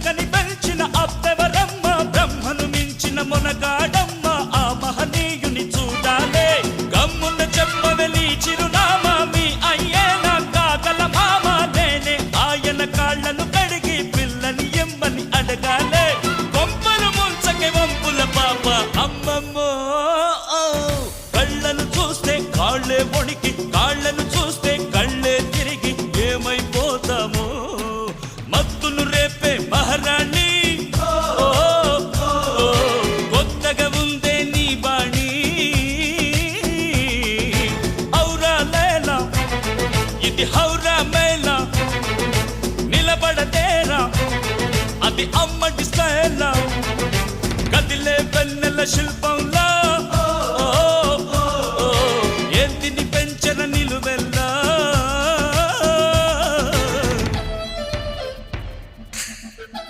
కని పెంచిన అప్పెవరమ్మ బ్రహ్మను మించిన మొనగాడమ్మ ఆ మహనీయుని చూడాలే గమ్మున చెప్పవెలి చిరునామా మీ అయ్యేనా కాగల మామ నేనే ఆయన కాళ్ళను కడిగి పిల్లని ఎమ్మని అడగాలే కొంపలు ముంచకే వంపుల పాప అమ్మమ్మో కళ్ళను చూస్తే కాళ్ళే వణికి కాళ్ళను చూస్తే కళ్ళే తిరిగి ఏమైపోతామో మత్తును రేపే మహారాణి కొత్తగా ఉందే నీ బాణి ఔరా లేలా ఇది హౌరా మేళా నిలబడతేరా అది అమ్మడి స్టైలా కదిలే వెన్నెల శిల్పంలా